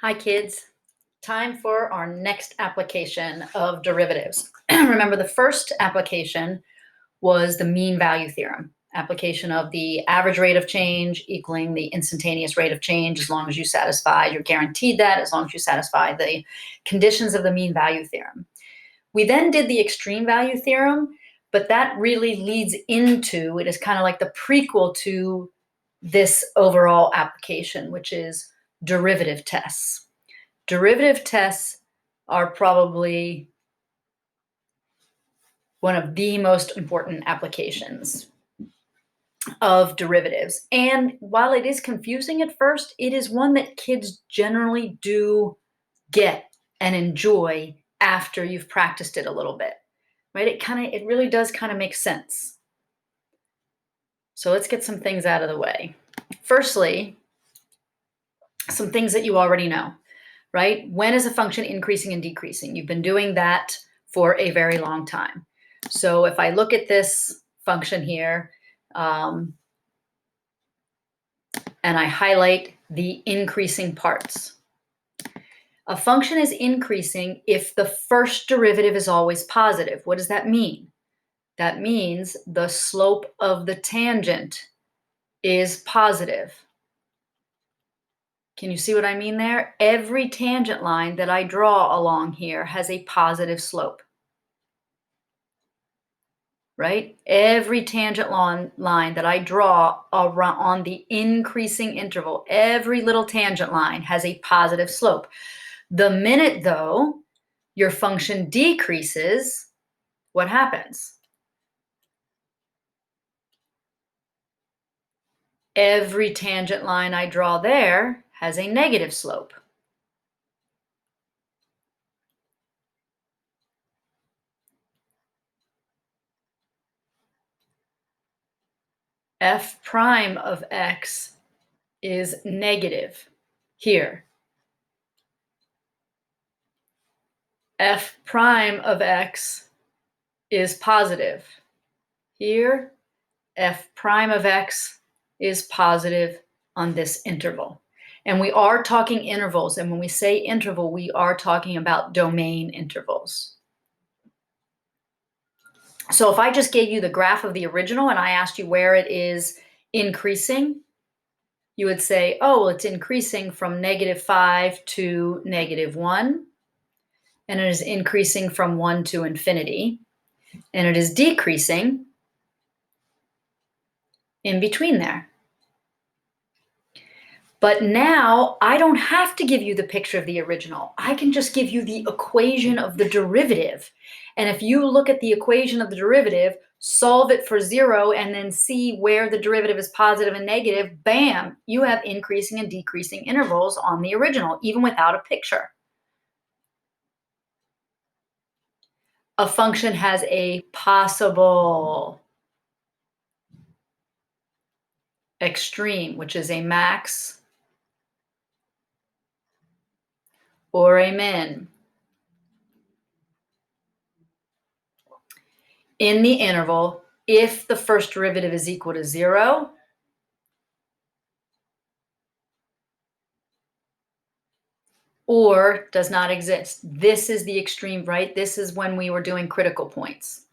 Hi, kids. Time for our next application of derivatives. Remember, the first application was the mean value theorem, application of the average rate of change equaling the instantaneous rate of change as long as you satisfy, you're guaranteed that as long as you satisfy the conditions of the mean value theorem. We then did the extreme value theorem, but that really leads into, it is kind of like the prequel to this overall application, which is derivative tests. Derivative tests are probably one of the most important applications of derivatives. And while it is confusing at first, it is one that kids generally do get and enjoy after you've practiced it a little bit, right? It really does kind of make sense. So let's get some things out of the way. Firstly, some things that you already know. Right? When is a function increasing and decreasing? You've been doing that for a very long time. So if I look at this function here, and I highlight the increasing parts. A function is increasing if the first derivative is always positive. What does that mean? That means the slope of the tangent is positive. Can you see what I mean there? Every tangent line that I draw along here has a positive slope, right? Every tangent line that I draw around on the increasing interval, every little tangent line has a positive slope. The minute, though, your function decreases, what happens? Every tangent line I draw there has a negative slope. F prime of x is negative here. F prime of x is positive here. F prime of x is positive on this interval. And we are talking intervals. And when we say interval, we are talking about domain intervals. So if I just gave you the graph of the original and I asked you where it is increasing, you would say, oh, well, it's increasing from -5 to -1. And it is increasing from 1 to infinity. And it is decreasing in between there. But now I don't have to give you the picture of the original. I can just give you the equation of the derivative. And if you look at the equation of the derivative, solve it for 0, and then see where the derivative is positive and negative, bam, you have increasing and decreasing intervals on the original, even without a picture. A function has a possible extreme, which is a max or a min in the interval if the first derivative is equal to 0 or does not exist. This is the extreme, right? This is when we were doing critical points,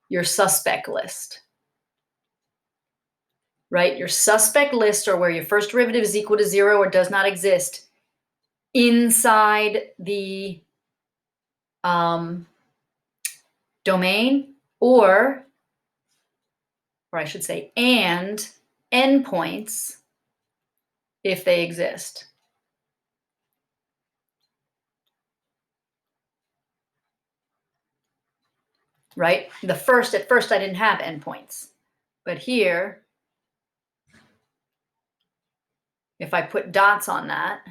your suspect list, right? Your suspect list are where your first derivative is equal to 0 or does not exist inside the domain, or I should say, and endpoints if they exist. Right? At first I didn't have endpoints, but here, if I put dots on that,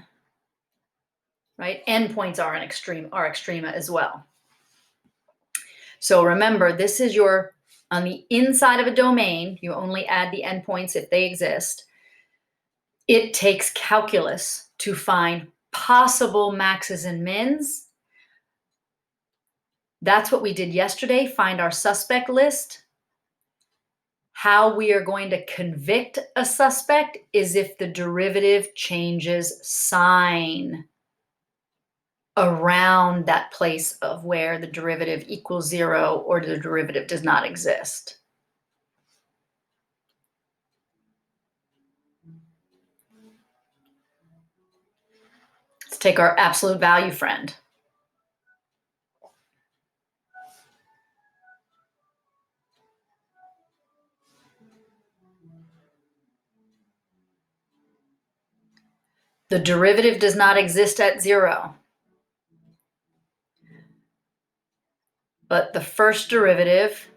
right, endpoints are extrema as well. So remember, this is on the inside of a domain, you only add the endpoints if they exist. It takes calculus to find possible maxes and mins. That's what we did yesterday, find our suspect list. How we are going to convict a suspect is if the derivative changes sign. around that place of where the derivative equals 0 or the derivative does not exist. Let's take our absolute value friend. The derivative does not exist at 0. But the first derivative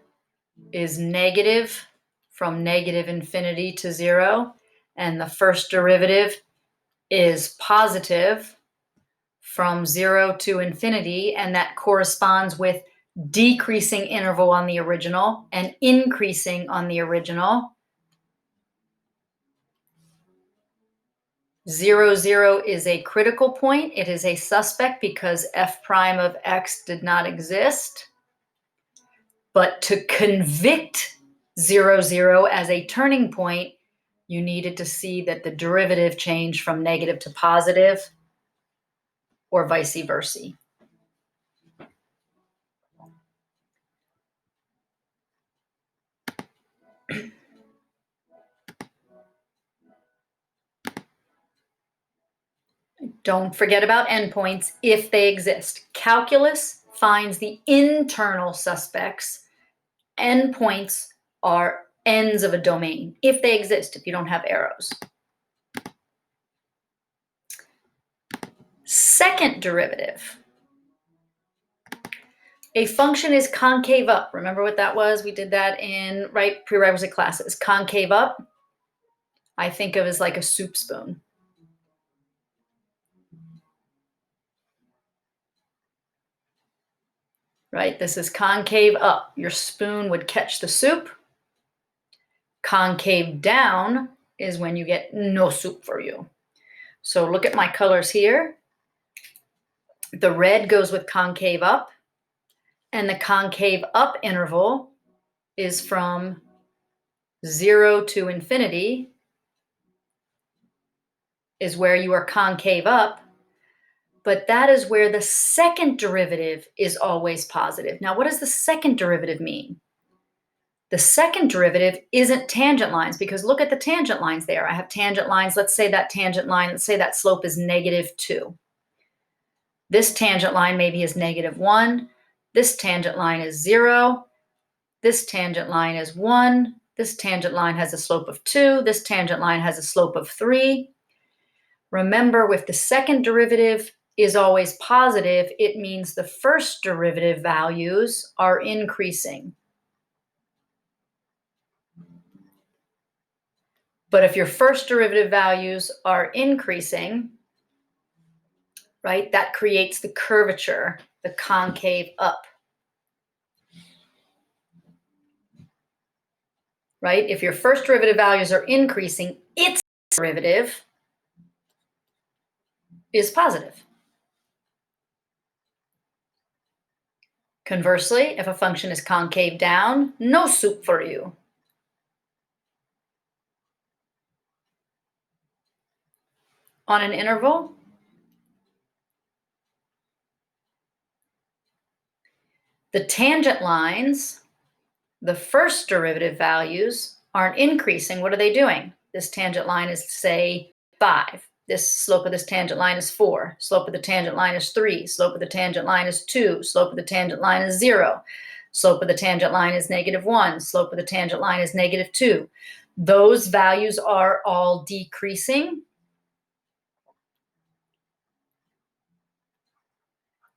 is negative from negative infinity to 0. And the first derivative is positive from 0 to infinity. And that corresponds with decreasing interval on the original and increasing on the original. 0, 0 is a critical point. It is a suspect because f prime of x did not exist. But to convict 0, 0 as a turning point, you needed to see that the derivative changed from negative to positive or vice versa. Don't forget about endpoints if they exist. Calculus finds the internal suspects. Endpoints are ends of a domain if they exist, if you don't have arrows. Second derivative. A function is concave up. Remember what that was? We did that in prerequisite classes. Concave up, I think of as like a soup spoon. Right? This is concave up. Your spoon would catch the soup. Concave down is when you get no soup for you. So look at my colors here. The red goes with concave up, and the concave up interval is from 0 to infinity is where you are concave up, but that is where the second derivative is always positive. Now, what does the second derivative mean? The second derivative isn't tangent lines, because look at the tangent lines there. I have tangent lines. Let's say that tangent line, let's say that slope is -2. This tangent line maybe is -1. This tangent line is 0. This tangent line is 1. This tangent line has a slope of 2. This tangent line has a slope of 3. Remember, with the second derivative is always positive, it means the first derivative values are increasing. But if your first derivative values are increasing, right, that creates the curvature, the concave up. Right? If your first derivative values are increasing, its derivative is positive. Conversely, if a function is concave down, no soup for you. On an interval, the tangent lines, the first derivative values aren't increasing. What are they doing? This tangent line is, say, 5. This slope of this tangent line is 4. Slope of the tangent line is 3. Slope of the tangent line is 2. Slope of the tangent line is 0. Slope of the tangent line is -1. Slope of the tangent line is -2. Those values are all decreasing.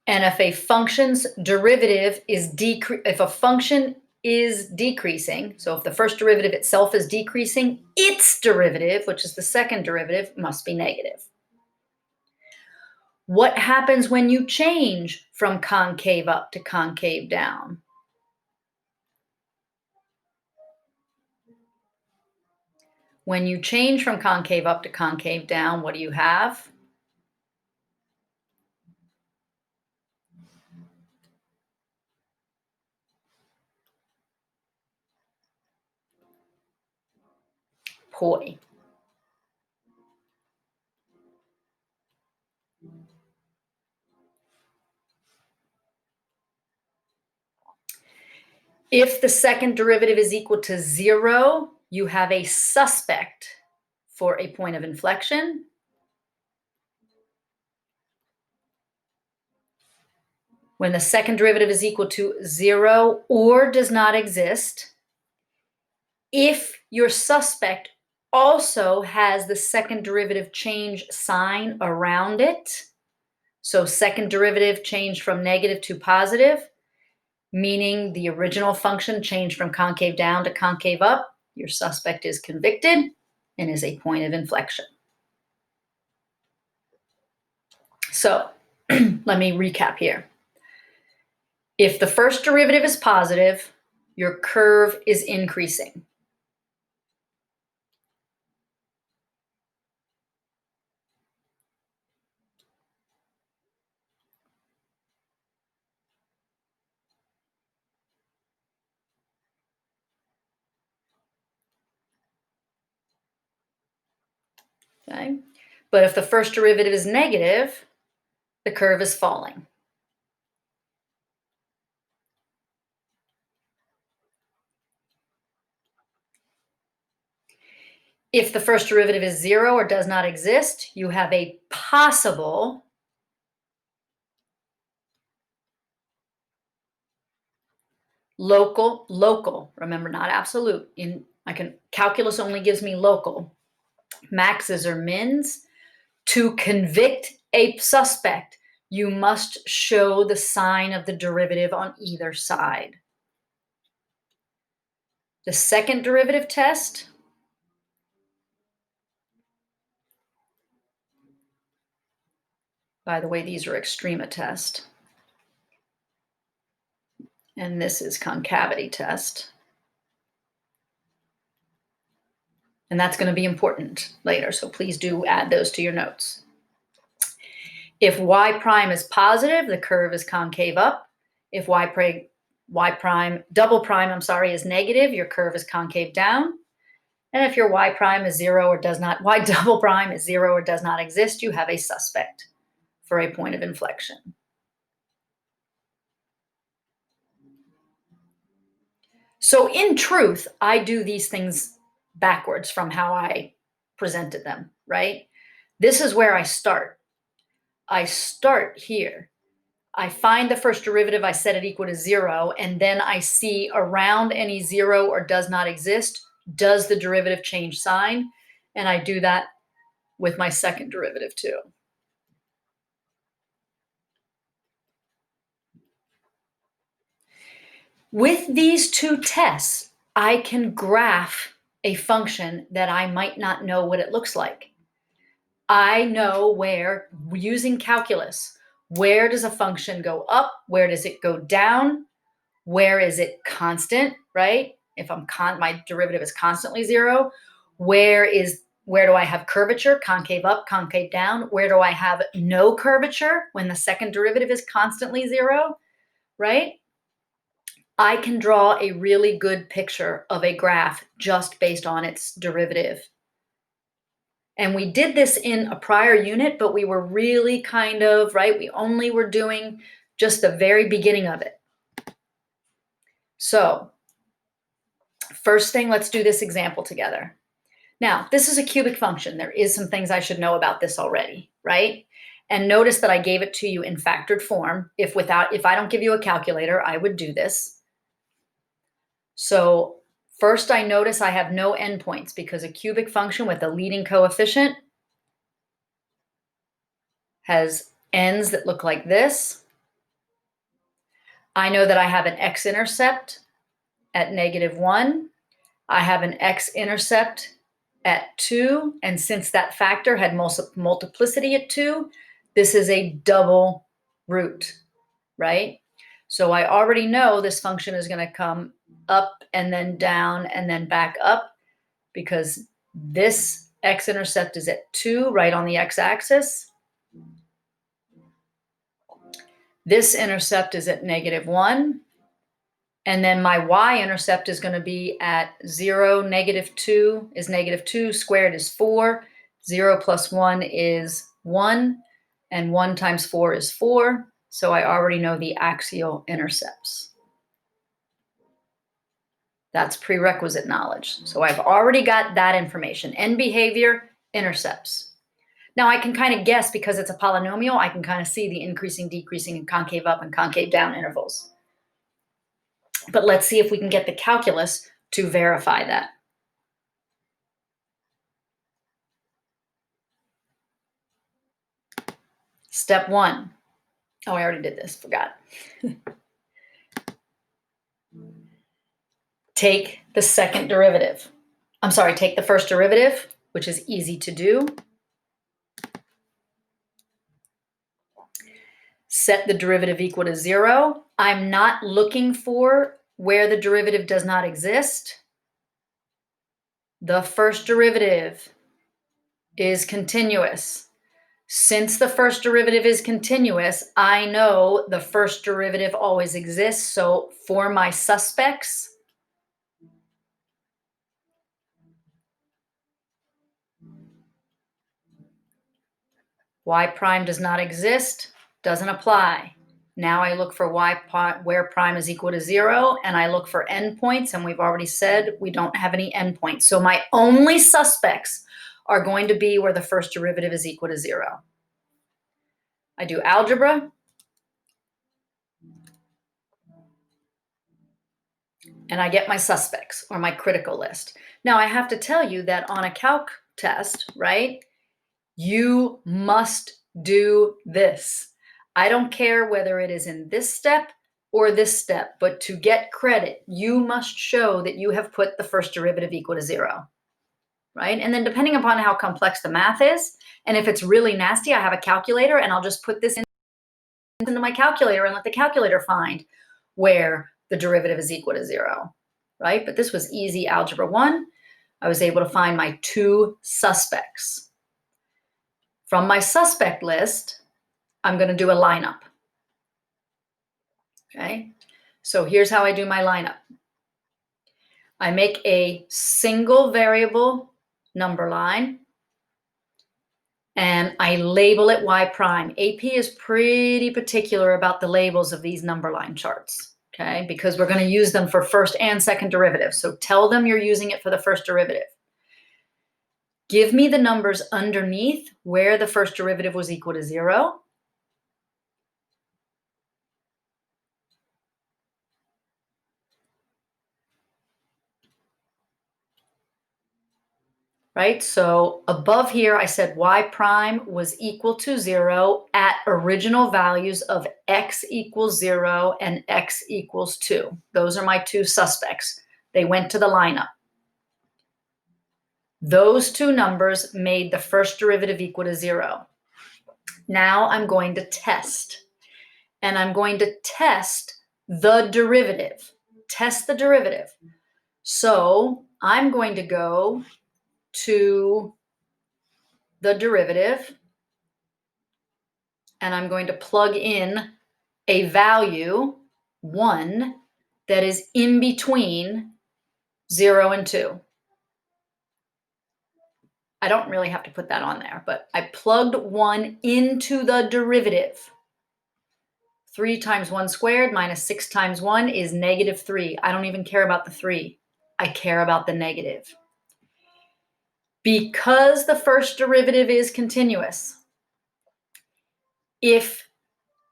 And if a function's derivative is if a function is decreasing, so if the first derivative itself is decreasing, its derivative, which is the second derivative, must be negative. What happens when you change from concave up to concave down? When you change from concave up to concave down, what do you have? Poi. If the second derivative is equal to 0, you have a suspect for a point of inflection. When the second derivative is equal to 0 or does not exist, if your suspect also has the second derivative change sign around it, so second derivative changed from negative to positive, meaning the original function changed from concave down to concave up, your suspect is convicted and is a point of inflection. So let me recap here. If the first derivative is positive, your curve is increasing. Okay? But if the first derivative is negative, the curve is falling. If the first derivative is 0 or does not exist, you have a possible local, remember, not absolute. Calculus only gives me local. Maxes or mins. To convict a suspect, you must show the sign of the derivative on either side. The second derivative test, by the way, these are extrema test, and this is concavity test. And that's going to be important later, so please do add those to your notes. If y prime is positive, the curve is concave up. If y prime double prime, is negative, your curve is concave down. And if your y prime is 0 or does not, y double prime is 0 or does not exist, you have a suspect for a point of inflection. So in truth, I do these things backwards from how I presented them, right? This is where I start. I start here. I find the first derivative, I set it equal to 0, and then I see around any 0 or does not exist, does the derivative change sign? And I do that with my second derivative too. With these two tests, I can graph a function that I might not know what it looks like. I know where, using calculus, where does a function go up? Where does it go down? Where is it constant, right? If my derivative is constantly 0, where do I have curvature? Concave up, concave down. Where do I have no curvature when the second derivative is constantly 0, right? I can draw a really good picture of a graph just based on its derivative. And we did this in a prior unit, but we were really kind of, right? We only were doing just the very beginning of it. So first thing, let's do this example together. Now, this is a cubic function. There is some things I should know about this already, right? And notice that I gave it to you in factored form. If I don't give you a calculator, I would do this. So first I notice I have no endpoints because a cubic function with a leading coefficient has ends that look like this. I know that I have an x-intercept at -1. I have an x-intercept at 2. And since that factor had multiplicity at 2, this is a double root, right? So I already know this function is going to come up and then down and then back up because this x-intercept is at 2 right on the x-axis. This intercept is at -1. And then my y-intercept is going to be at 0. -2 is -2. Squared is 4. 0 plus 1 is 1. And 1 times 4 is 4. So I already know the axial intercepts. That's prerequisite knowledge. So I've already got that information. End behavior, intercepts. Now I can kind of guess, because it's a polynomial, I can kind of see the increasing, decreasing, and concave up and concave down intervals. But let's see if we can get the calculus to verify that. Step 1. Oh, I already did this, forgot. Take the second derivative. I'm sorry, take the first derivative, which is easy to do. Set the derivative equal to 0. I'm not looking for where the derivative does not exist. The first derivative is continuous. Since the first derivative is continuous, I know the first derivative always exists. So for my suspects, y prime does not exist, doesn't apply. Now I look for where prime is equal to 0, and I look for endpoints, and we've already said we don't have any endpoints. So my only suspects are going to be where the first derivative is equal to 0. I do algebra, and I get my suspects, or my critical list. Now I have to tell you that on a calc test, right, you must do this. I don't care whether it is in this step or this step, but to get credit, you must show that you have put the first derivative equal to 0, right? And then depending upon how complex the math is, and if it's really nasty, I have a calculator, and I'll just put this into my calculator and let the calculator find where the derivative is equal to 0, right? But this was easy algebra 1. I was able to find my 2 suspects. From my suspect list, I'm going to do a lineup. Okay, so here's how I do my lineup. I make a single variable number line, and I label it y prime. AP is pretty particular about the labels of these number line charts, okay, because we're going to use them for first and second derivatives. So tell them you're using it for the first derivative. Give me the numbers underneath where the first derivative was equal to 0. Right? So above here, I said y prime was equal to 0 at original values of x equals 0 and x equals 2. Those are my 2 suspects. They went to the lineup. Those 2 numbers made the first derivative equal to 0. Now I'm going to test. And I'm going to test the derivative. Test the derivative. So I'm going to go to the derivative, and I'm going to plug in a value, 1, that is in between 0 and 2. I don't really have to put that on there, but I plugged 1 into the derivative. 3 times 1 squared minus 6 times 1 is -3. I don't even care about the 3. I care about the negative. Because the first derivative is continuous, if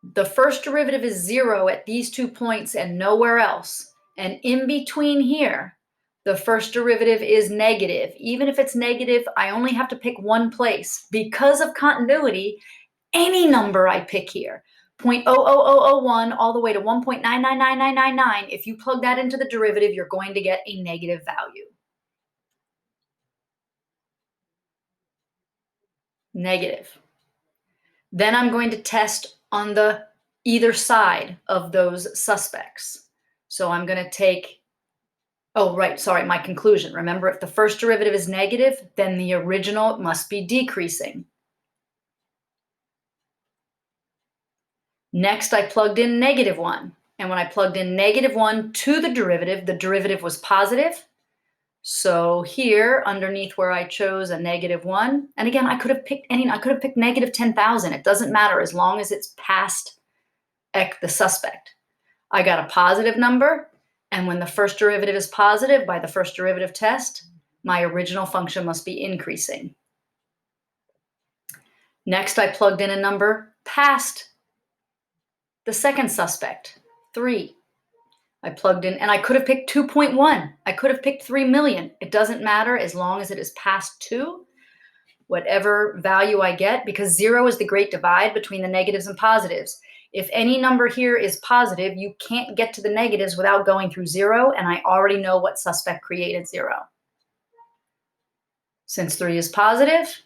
the first derivative is 0 at these 2 points and nowhere else, and in between here, the first derivative is negative. Even if it's negative, I only have to pick one place. Because of continuity, any number I pick here, 0.00001 all the way to 1.999999, if you plug that into the derivative, you're going to get a negative value. Negative. Then I'm going to test on the either side of those suspects. So I'm going to take, oh, right, sorry, my conclusion. Remember, if the first derivative is negative, then the original must be decreasing. Next, I plugged in -1. And when I plugged in -1 to the derivative was positive. So here, underneath where I chose a -1, and again, I could have picked -10,000. It doesn't matter as long as it's past the suspect. I got a positive number, And when the first derivative is positive by the first derivative test, my original function must be increasing. Next, I plugged in a number past the second suspect, 3. I plugged in, and I could have picked 2.1. I could have picked 3 million. It doesn't matter as long as it is past 2, whatever value I get, because 0 is the great divide between the negatives and positives. If any number here is positive, you can't get to the negatives without going through 0, and I already know what suspect created 0. Since 3 is positive,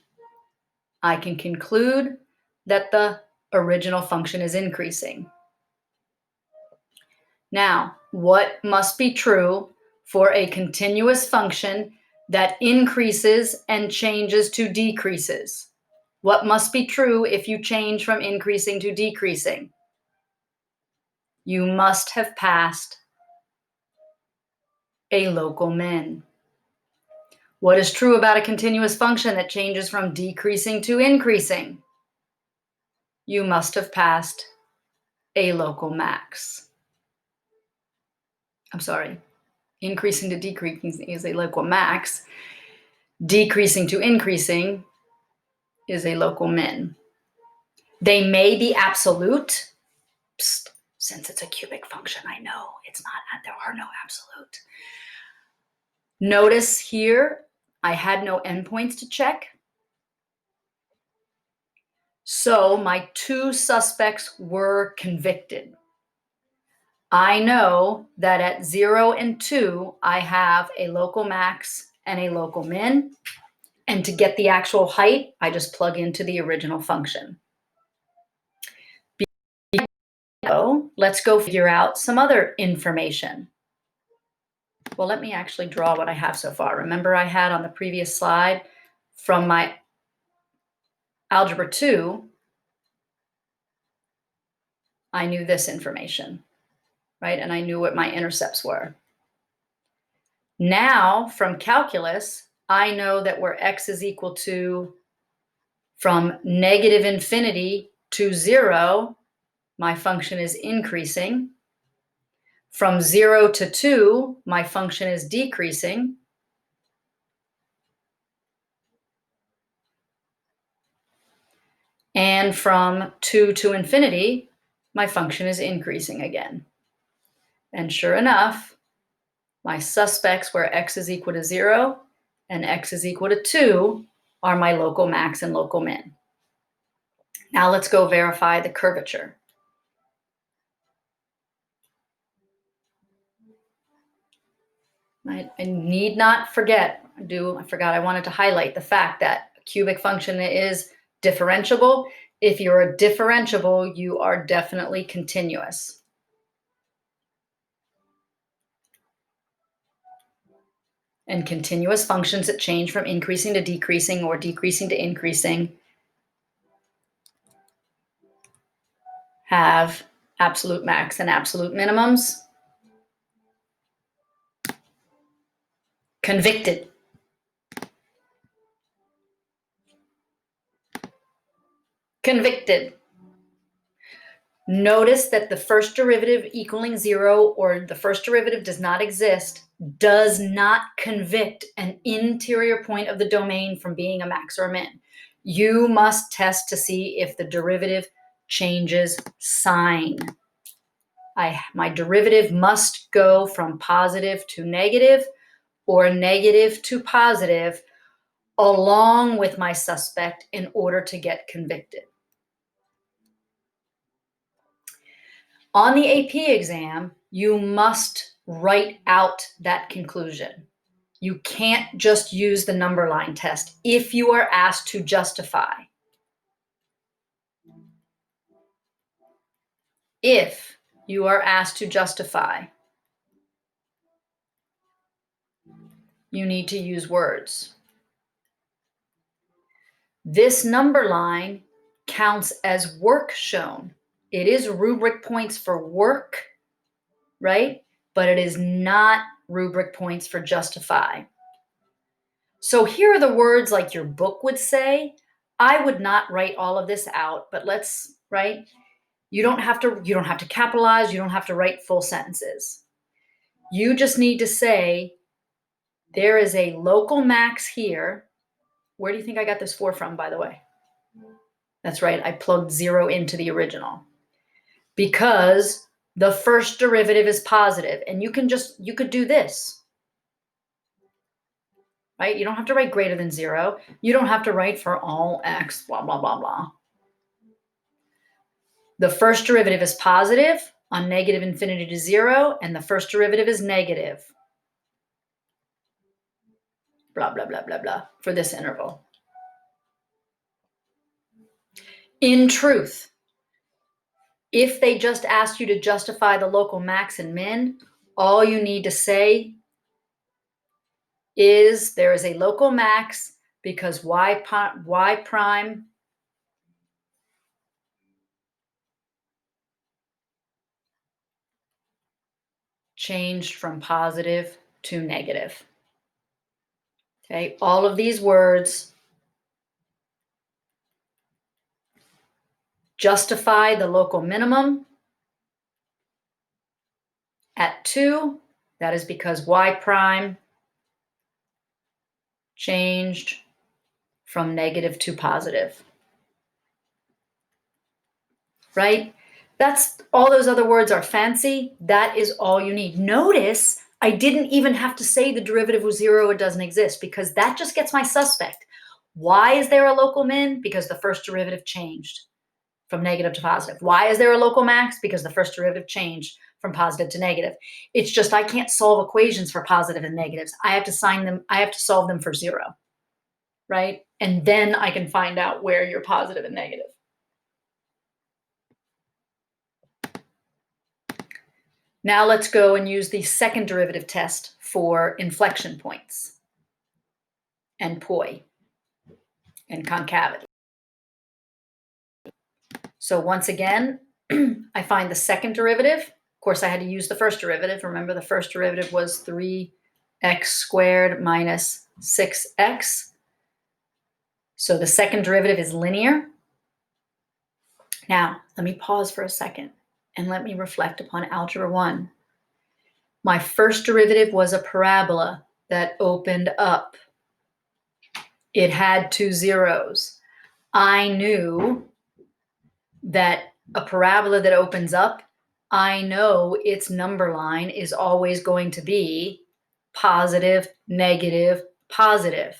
I can conclude that the original function is increasing. Now, what must be true for a continuous function that increases and changes to decreases? What must be true if you change from increasing to decreasing? You must have passed a local min. What is true about a continuous function that changes from decreasing to increasing? You must have passed a local max. I'm sorry, increasing to decreasing is a local max. Decreasing to increasing is a local min. They may be absolute. Psst, since it's a cubic function, I know it's not, there are no absolute. Notice here, I had no endpoints to check. So my 2 suspects were convicted. I know that at 0 and 2, I have a local max and a local min. And to get the actual height, I just plug into the original function. So let's go figure out some other information. Well, let me actually draw what I have so far. Remember I had on the previous slide from my Algebra 2, I knew this information, right? And I knew what my intercepts were. Now, from calculus, I know that where x is equal to from negative infinity to 0, my function is increasing. From 0 to 2, my function is decreasing. And from 2 to infinity, my function is increasing again. And sure enough, my suspects where x is equal to 0 and x is equal to 2 are my local max and local min. Now let's go verify the curvature. I need not forget, I forgot I wanted to highlight the fact that a cubic function is differentiable. If you're a differentiable, you are definitely continuous. And continuous functions that change from increasing to decreasing or decreasing to increasing have absolute max and absolute minimums. Convicted. Convicted. Notice that the first derivative equaling 0 or the first derivative does not exist does not convict an interior point of the domain from being a max or a min. You must test to see if the derivative changes sign. My derivative must go from positive to negative or negative to positive along with my suspect in order to get convicted. On the AP exam, you must write out that conclusion. You can't just use the number line test if you are asked to justify. If you are asked to justify, you need to use words. This number line counts as work shown. It is rubric points for work, right? But it is not rubric points for justify. So here are the words like your book would say. I would not write all of this out, but let's, right? You don't have to capitalize, you don't have to write full sentences. You just need to say there is a local max here. Where do you think I got this 4 from, by the way? That's right, I plugged 0 into the original. Because the first derivative is positive, and you could do this, right? You don't have to write greater than 0. You don't have to write for all x, blah, blah, blah, blah. The first derivative is positive on negative infinity to 0, and the first derivative is negative, blah, blah, blah, blah, blah, for this interval. In truth, if they just asked you to justify the local max and min, all you need to say is there is a local max because y prime changed from positive to negative. Okay, all of these words justify the local minimum at 2. That is because y prime changed from negative to positive. Right? That's all. Those other words are fancy. That is all you need. Notice I didn't even have to say the derivative was 0 or doesn't exist, because that just gets my suspect. Why is there a local min? Because the first derivative changed from negative to positive. Why is there a local max? Because the first derivative changed from positive to negative. It's just I can't solve equations for positive and negatives. I have to solve them for 0, right? And then I can find out where you're positive and negative. Now let's go and use the second derivative test for inflection points and poi and concavity. So once again, I find the second derivative. Of course, I had to use the first derivative. Remember, the first derivative was 3x squared minus 6x. So the second derivative is linear. Now, let me pause for a second and let me reflect upon Algebra 1. My first derivative was a parabola that opened up. It had 2 zeros. I knew that a parabola that opens up, I know its number line is always going to be positive, negative, positive.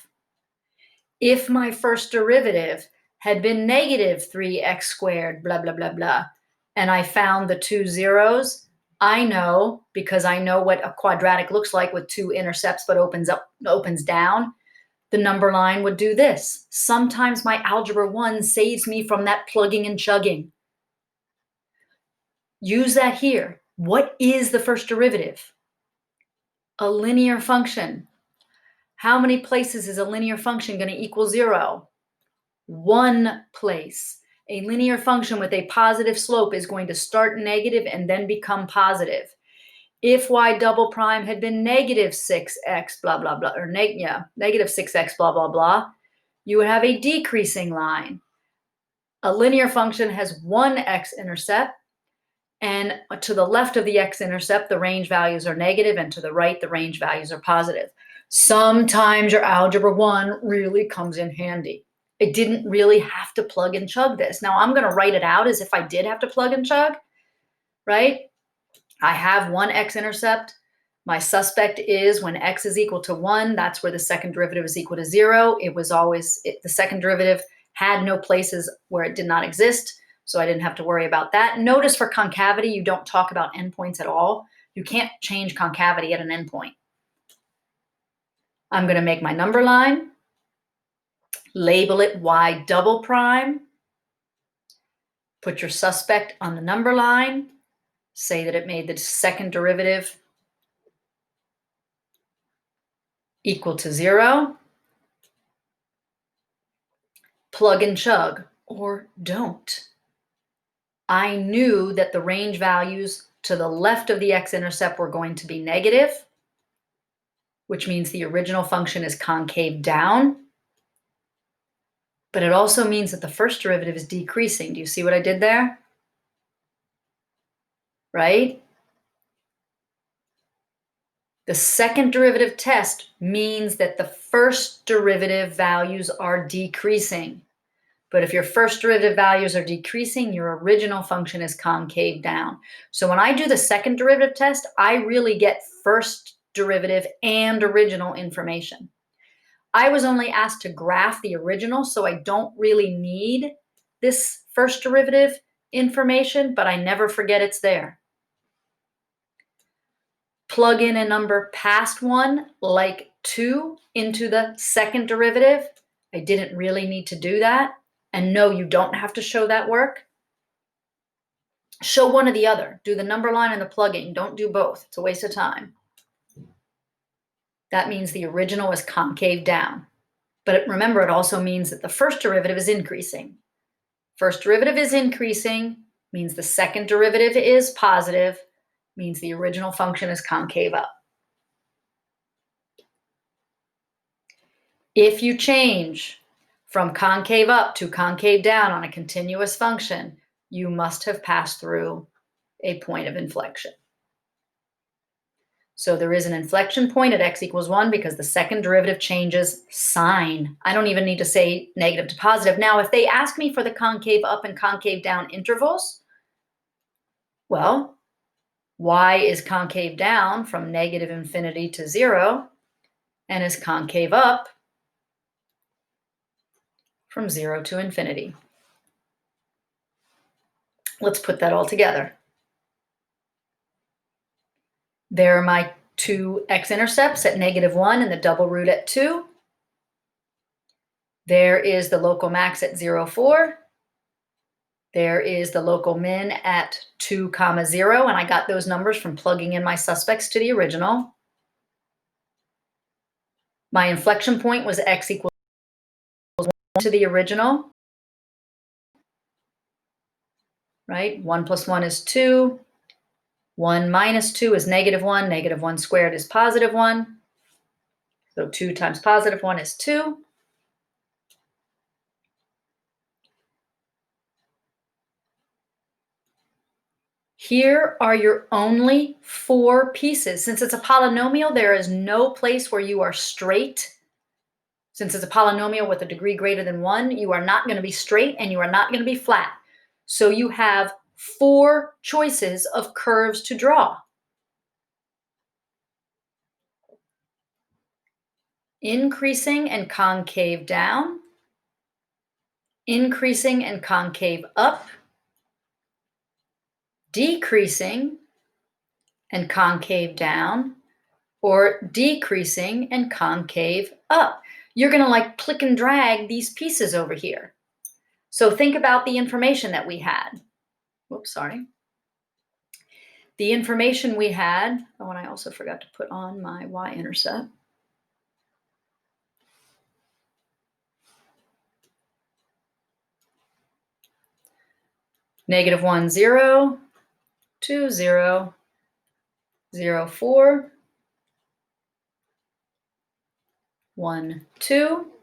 If my first derivative had been negative 3x squared, blah, blah, blah, blah, and I found the 2 zeros, I know, because I know what a quadratic looks like with 2 intercepts but opens down, the number line would do this. Sometimes my Algebra 1 saves me from that plugging and chugging. Use that here. What is the first derivative? A linear function. How many places is a linear function going to equal 0? 1 place. A linear function with a positive slope is going to start negative and then become positive. If y double prime had been negative 6x blah, blah, blah, or negative 6x blah, blah, blah, you would have a decreasing line. A linear function has one x-intercept, and to the left of the x-intercept, the range values are negative, and to the right, the range values are positive. Sometimes your Algebra 1 really comes in handy. I didn't really have to plug and chug this. Now I'm going to write it out as if I did have to plug and chug, right? I have one x-intercept. My suspect is when x is equal to 1, that's where the second derivative is equal to 0. It was always, the second derivative had no places where it did not exist, so I didn't have to worry about that. Notice for concavity, you don't talk about endpoints at all. You can't change concavity at an endpoint. I'm going to make my number line, label it y double prime, put your suspect on the number line, say that it made the second derivative equal to 0, plug and chug, or don't. I knew that the range values to the left of the x-intercept were going to be negative, which means the original function is concave down. But it also means that the first derivative is decreasing. Do you see what I did there? Right? The second derivative test means that the first derivative values are decreasing. But if your first derivative values are decreasing, your original function is concave down. So when I do the second derivative test, I really get first derivative and original information. I was only asked to graph the original, so I don't really need this first derivative information, but I never forget it's there. Plug in a number past 1, like 2, into the second derivative. I didn't really need to do that. And no, you don't have to show that work. Show one or the other. Do the number line and the plug-in. Don't do both. It's a waste of time. That means the original is concave down. But remember, it also means that the first derivative is increasing. First derivative is increasing, means the second derivative is positive, means the original function is concave up. If you change from concave up to concave down on a continuous function, you must have passed through a point of inflection. So there is an inflection point at x equals 1 because the second derivative changes sign. I don't even need to say negative to positive. Now, if they ask me for the concave up and concave down intervals, well, y is concave down from negative infinity to 0 and is concave up from 0 to infinity. Let's put that all together. There are my two x-intercepts at -1 and the double root at 2. There is the local max at 0, 4. There is the local min at 2, 0, and I got those numbers from plugging in my suspects to the original. My inflection point was x equals 1 to the original, right? 1 plus 1 is 2. 1 minus 2 is -1. -1 squared is +1. So 2 times +1 is 2. Here are your only 4 pieces. Since it's a polynomial, there is no place where you are straight. Since it's a polynomial with a degree greater than 1, you are not going to be straight and you are not going to be flat. So you have 4 choices of curves to draw. Increasing and concave down, increasing and concave up, decreasing and concave down, or decreasing and concave up. You're going to like click and drag these pieces over here. So think about the information that we had. Whoops, sorry. The information we had, oh, and I also forgot to put on my y-intercept. -1, 0, 2, 0, 0, 4, 1, 2.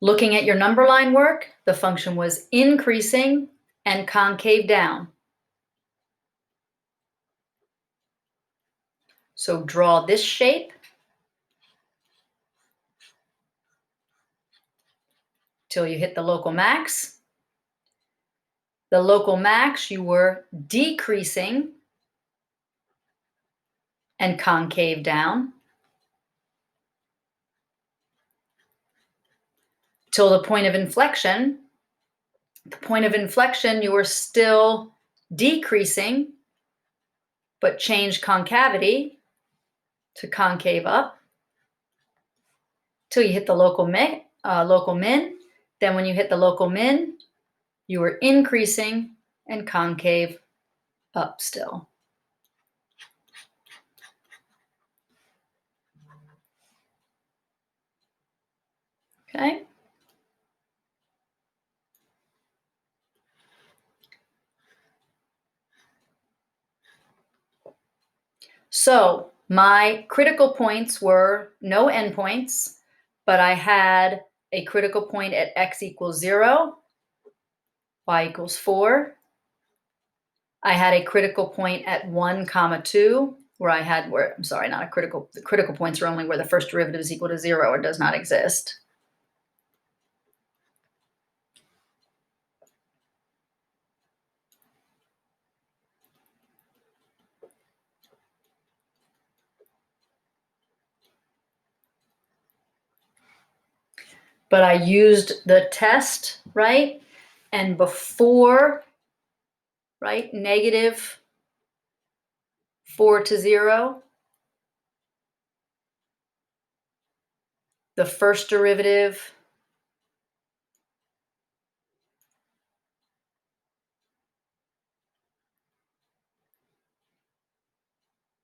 Looking at your number line work, the function was increasing and concave down. So draw this shape till you hit the local max. The local max, you were decreasing and concave down till the point of inflection. The point of inflection, you were still decreasing, but change concavity to concave up till you hit the local min. Then when you hit the local min, you were increasing and concave up still. Okay. So my critical points were no endpoints, but I had a critical point at x equals 0, y equals 4. I had a critical point at 1, 2, where I'm sorry, not a critical, the critical points are only where the first derivative is equal to 0 or does not exist. But I used the test, right? And before, right, negative 4 to 0, the first derivative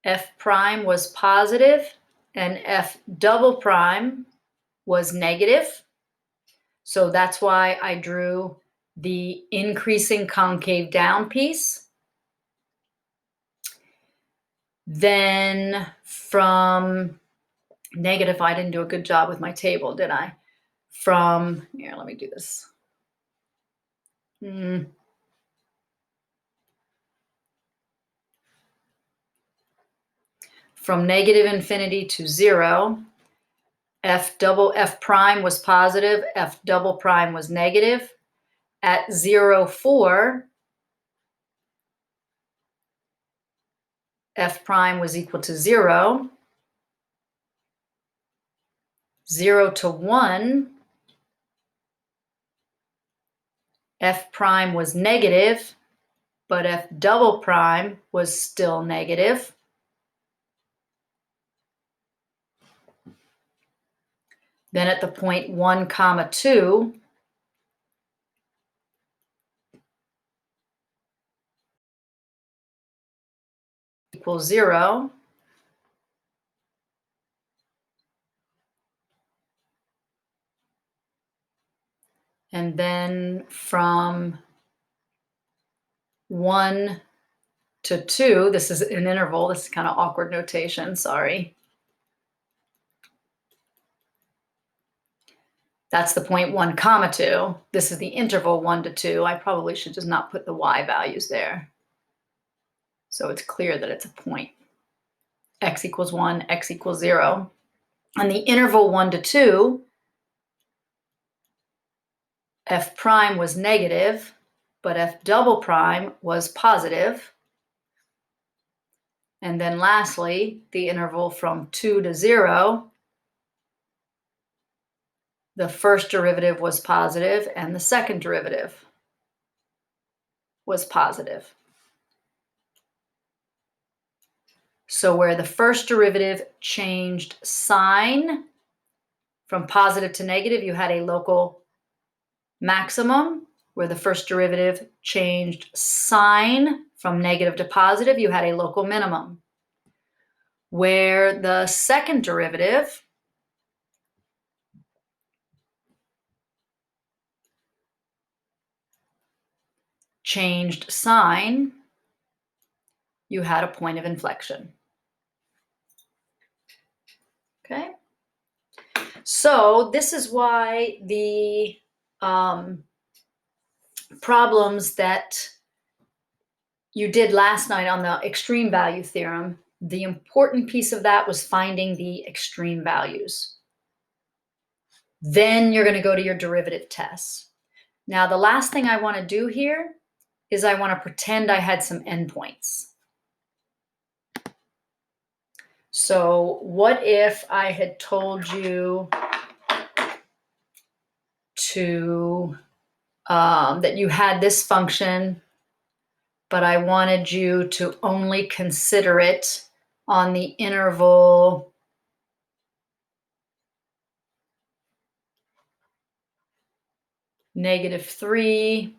f prime was positive and f double prime was negative. So that's why I drew the increasing concave down piece. Then from negative, I didn't do a good job with my table, did I? From, here, let me do this. From negative infinity to 0, f prime was positive, f double prime was negative. At 0, 4, f prime was equal to 0. 0 to 1, f prime was negative, but f double prime was still negative. Then at the point 1, 2, equals 0. And then from 1 to 2, this is an interval. This is kind of awkward notation, sorry. That's the point 1, 2. This is the interval 1 to 2. I probably should just not put the y values there, so it's clear that it's a point. X equals 1, x equals 0. On the interval 1 to 2, f prime was negative, but f double prime was positive. And then lastly, the interval from 2 to 0, the first derivative was positive and the second derivative was positive. So where the first derivative changed sign from positive to negative, you had a local maximum. Where the first derivative changed sign from negative to positive, you had a local minimum. Where the second derivative changed sign, you had a point of inflection. Okay? So this is why the problems that you did last night on the extreme value theorem, the important piece of that was finding the extreme values. Then you're going to go to your derivative tests. Now, the last thing I want to do here is I want to pretend I had some endpoints. So what if I had told you to that you had this function, but I wanted you to only consider it on the interval -3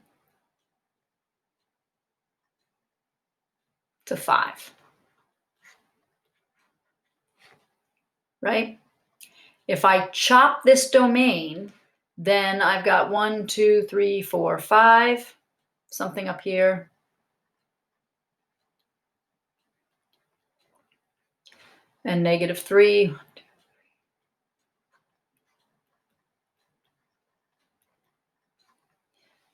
to 5, right? If I chop this domain, then I've got 1, 2, 3, 4, 5, something up here. And -3.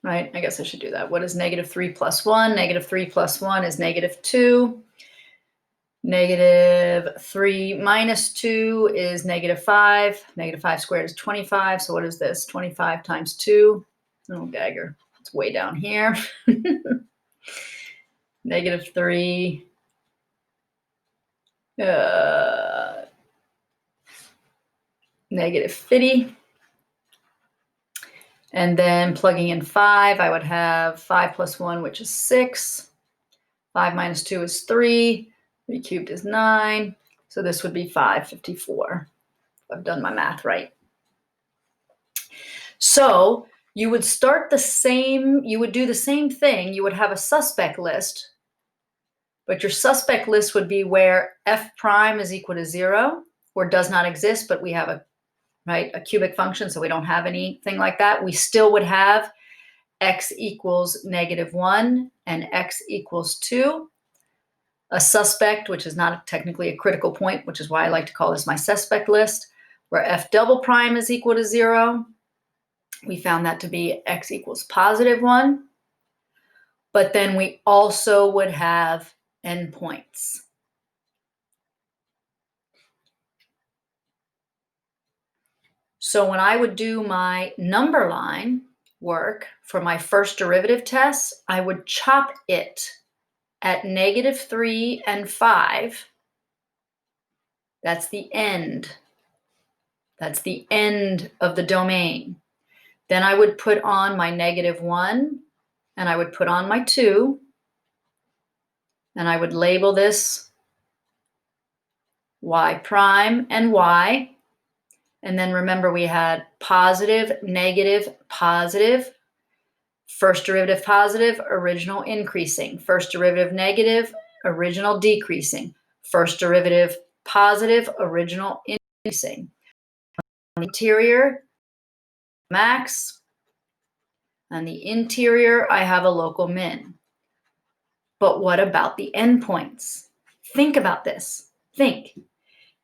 Right, I guess I should do that. What is -3 plus 1? -3 plus 1 is -2. Negative 3 minus 2 is negative 5. Negative 5 squared is 25. So what is this? 25 times 2. Oh, dagger. It's way down here. Negative 3. Negative 50. And then plugging in 5, I would have 5 plus 1, which is 6. 5 minus 2 is 3. 3 cubed is 9. So this would be 554. I've done my math right. So you would start the same, you would do the same thing. You would have a suspect list, but your suspect list would be where f prime is equal to 0 or does not exist, but we have a cubic function, so we don't have anything like that. We still would have x equals negative 1 and x equals 2. A suspect, which is not technically a critical point, which is why I like to call this my suspect list, where f double prime is equal to 0. We found that to be x equals positive 1. But then we also would have endpoints. So when I would do my number line work for my first derivative test, I would chop it at negative 3 and 5. That's the end. That's the end of the domain. Then I would put on my negative 1, and I would put on my 2, and I would label this y prime and y. And then remember, we had positive, negative, positive, first derivative positive, original increasing, first derivative negative, original decreasing, first derivative positive, original increasing. On the interior, max. On the interior, I have a local min. But what about the endpoints? Think about this. Think.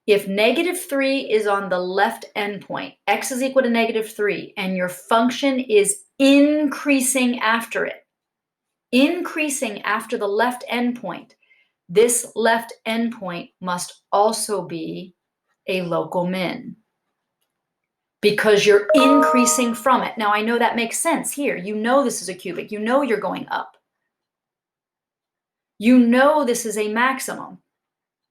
If negative 3 is on the left endpoint, x is equal to negative 3, and your function is increasing after it, increasing after the left endpoint, this left endpoint must also be a local min because you're increasing from it. Now, I know that makes sense here. You know this is a cubic. You know you're going up. You know this is a maximum.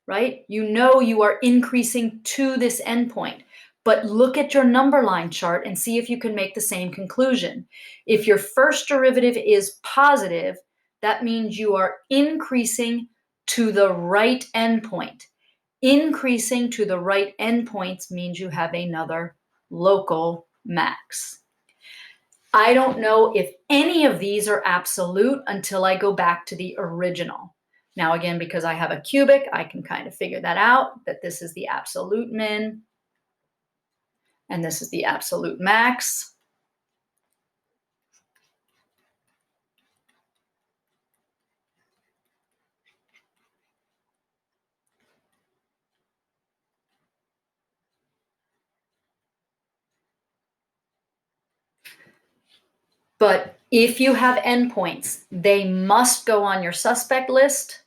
Right? You know you are increasing to this endpoint, but look at your number line chart and see if you can make the same conclusion. If your first derivative is positive, that means you are increasing to the right endpoint. Increasing to the right endpoints means you have another local max. I don't know if any of these are absolute until I go back to the original. Now, again, because I have a cubic, I can kind of figure that out, that this is the absolute min, and this is the absolute max. But if you have endpoints, they must go on your suspect list,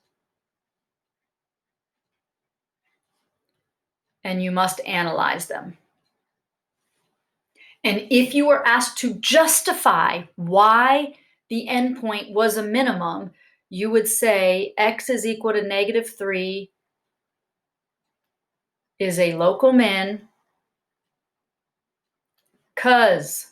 and you must analyze them. And if you were asked to justify why the endpoint was a minimum, you would say x is equal to negative 3 is a local min because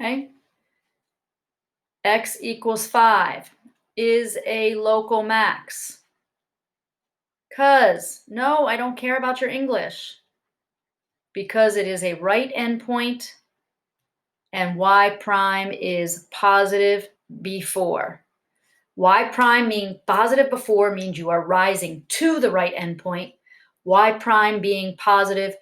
okay, x equals 5 is a local max. Because, no, I don't care about your English. Because it is a right endpoint and y prime is positive before. Y prime being positive before means you are rising to the right endpoint. Y prime being positive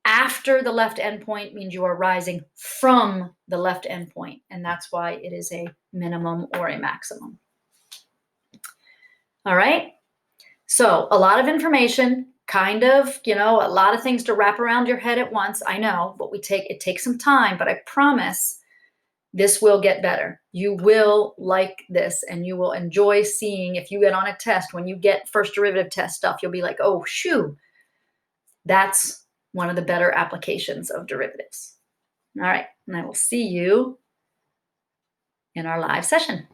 after the left endpoint means you are rising from the left endpoint. And that's why it is a minimum or a maximum. All right. So a lot of information. kind of, a lot of things to wrap around your head at once. I know, but it takes some time, but I promise this will get better. You will like this and you will enjoy seeing if you get on a test, when you get first derivative test stuff, you'll be like, oh, shoo, that's one of the better applications of derivatives. All right, and I will see you in our live session.